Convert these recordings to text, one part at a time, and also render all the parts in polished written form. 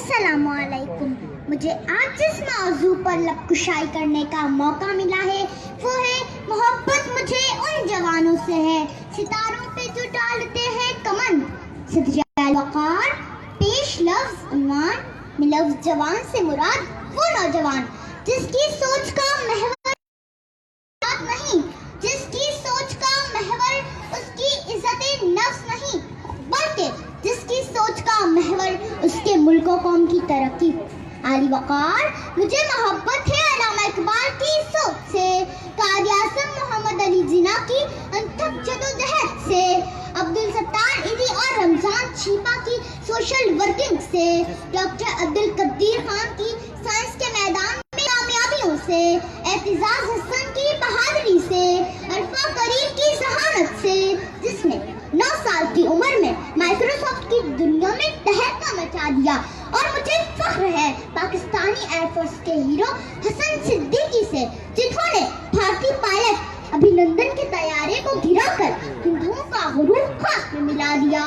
अस्सलामुअलैकुम। मुझे आज जिस मौजू पर लबकुशाई करने का मौका मिला है वो है मोहब्बत मुझे उन जवानों से है सितारों पे जो डालते हैं कमन। वक़ार पेश लफ्ज़ उन्वान में लफ्ज़ जवान से मुराद वो नौजवान जिसकी सोच का महवर नहीं, जिसकी सोच का महवर उसकी इज्जत नफ्स नहीं, बल्कि जिसकी सोच का महवर उसके मुल्क और कौम की तरक्की। आली वक़ार मुझे मोहब्बत है अल्लामा इकबाल की सोच से, क़ाज़ी आज़म मोहम्मद अली जिन्ना की अनथक जदोजहद से, अब्दुल सत्तार ईदी और रमजान छिपा की सोशल वर्किंग से, डॉक्टर अब्दुल कदीर खान की साइंस के मैदान में कामयाबियों से, एतिज़ाज़ हसन की बहादुरी से, अरफा करीम की जहानत से, जिसने 9 साल की उम्र में माइक्रोसॉफ्ट की दुनिया में तहलका मचा दिया। और मुझे फख्र है पाकिस्तानी एयरफोर्स के हीरो हसन सिद्दीकी से, जिन्होंने भारतीय पायलट अभिनंदन के तैयारे को गिराकर हिंदुओं का गुरूर खाक में मिला दिया।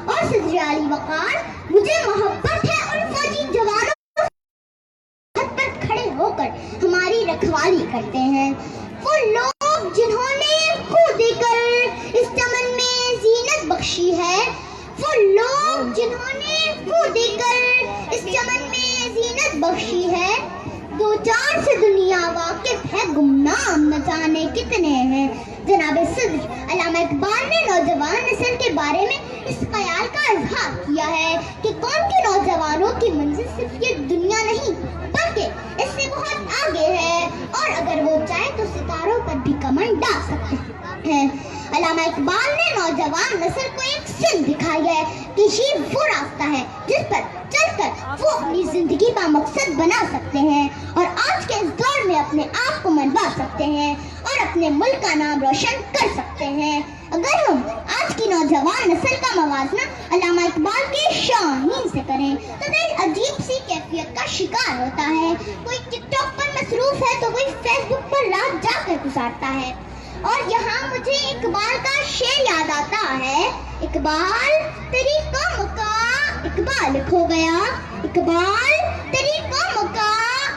और सदर आली वक़ार मुझे मोहब्बत है उन फौजी जवानों पर खड़े होकर हमारी रखवाली करते हैं, वो लोग जिन्होंने खो देकर इस चमन में जीनत बख्शी है, वो लोग जिन्होंने खो देकर इस चमन में जीनत बख्शी है। 2-4 से दुनिया वाकिफ है, गुमनाम न जाने कितने हैं। जनाब सदर अल्लामा इकबाल ने नौजवान नस्ल के बारे में इस ख्याल का इजहार किया है कि कौम के नौजवानों की मंजिल सिर्फ ये दुनिया नहीं बल्कि इससे बहुत आगे है, और अगर वो चाहे तो सितारों पर भी कमर डाल सकते हैं। अल्लामा इकबाल ने नौजवान नस्ल को एक सिंह दिखाई है कि ये वो रास्ता है जिस पर चलकर वो अपनी जिंदगी का मकसद बना सकते हैं और आज के इस दौर में अपने आप को मनवा सकते हैं और अपने मुल्क का नाम रोशन कर सकते हैं। अगर हम आज की नौजवान नस्ल का मवाजना अल्लामा इकबाल के शाहीन से करें तो दिल अजीब सी कैफियत का शिकार होता है। कोई टिकटॉक पर मसरूफ है तो कोई फेसबुक पर रात जाकर गुजारता है। और यहाँ मुझे इकबाल का शेर याद आता है, इकबाल तेरी कौम का इकबाल खो गया, इकबाल तेरी कौम का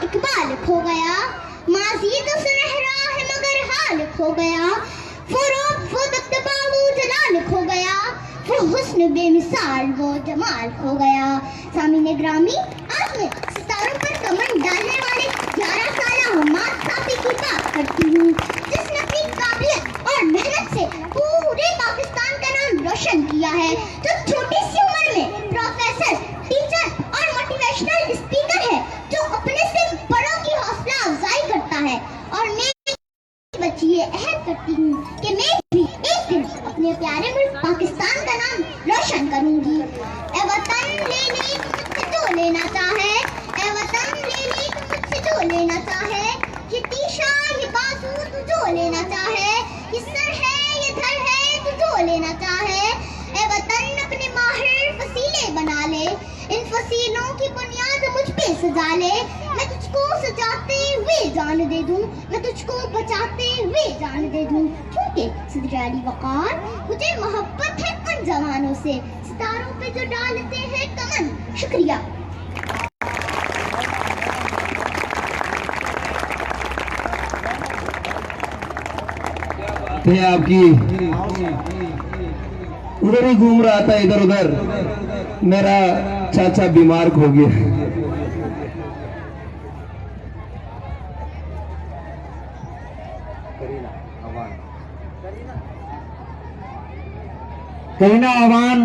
इकबाल खो गया, माज़ी तो सुनहरा है मगर हाल खो गया, वो रूप वो दबदबा वो जलाल खो गया, वो हुस्न बेमिसाल वो जमाल खो गया। सामीने ग्रामी, आज मैं सितारों पर कमर डालने वाले 11 साला हम्माद साफी की बात करती हूँ, जिसने अपनी काबिलियत और मेहनत से पूरे पाकिस्तान का नाम रोशन किया है, जो छोटी सी उम्र में प्रोफेसर, टीचर और मोटिवेशनल स्पीकर है, जो अपने से बड़ों की हौसला अफजाई करता है। और मैं बच्ची ये अहद करती हूँ कि मैं भी एक दिन अपने प्यारे मुल्क पाकिस्तान का नाम रोशन करूंगी। ए वतन ले ले मुझसे जो लेना चाहे, ए वतन ले ले मुझसे जो लेना चाहे, ये तीशा ये बाजू तू जो लेना चाहे, ये सर है ये धर है तू जो लेना चाहे। ए वतन अपने माहिर वसीले बना ले, इन वसीलों की बुनियाद मुझ पे सजा ले, मैं तुझको सजाते हुए जान दे दूं, मैं तुझको बचाते हुए जान दे दूं, क्योंकि सदर आली वक़ार मुझे मोहब्बत है उन जवानों से सितारों पे जो डालते हैं कमन। शुक्रिया। थे आपकी उधर ही घूम रहा था, इधर उधर मेरा चाचा बीमार हो गया। करीना अवान,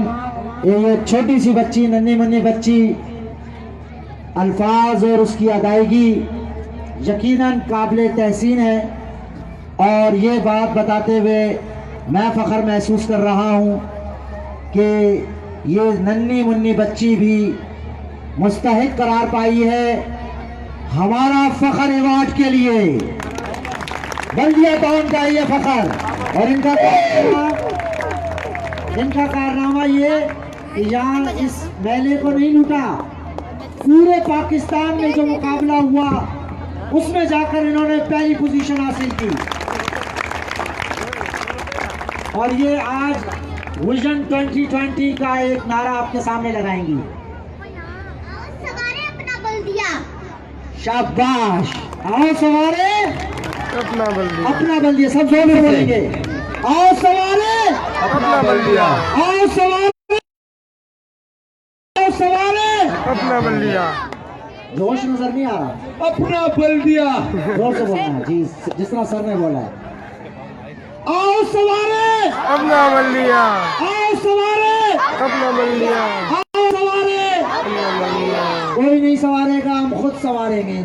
ये छोटी सी बच्ची, नन्ही मुन्नी बच्ची, अल्फाज और उसकी अदायगी यकीनन काबिल तहसीन है। और ये बात बताते हुए मैं फ़ख्र महसूस कर रहा हूँ कि ये नन्ही मुन्नी बच्ची भी मुस्तहिक करार पाई है हमारा फ़ख्र अवार्ड के लिए। बल्दिया टाउन का ये फ़ख्र और इनका कारनामा ये कि यहाँ इस मेले को नहीं लूटा, पूरे पाकिस्तान में जो मुकाबला हुआ उसमें जाकर इन्होंने पहली पोजीशन हासिल की। और ये आज विजन 2020 का एक नारा आपके सामने लगाएंगी। शाबाश। आओ सवारे, अपना बल्दिया, अपना बल्दिया, सब जोर में बोलेंगे। आओ सवारे, अपना बल्दिया, आओ सवारे, आओ सवारे। अपना बल्दिया, जोश नजर नहीं आ रहा, अपना बल्दिया। जोर से बोलना है जी, जिस तरह सर ने बोला है। आओ सवारे, अपना बल्दिया, आओ सवारे, अपना बल्दिया, आओ सवारे। अपना बल्दिया। कोई नहीं सवारेगा, हम खुद सवारेंगे।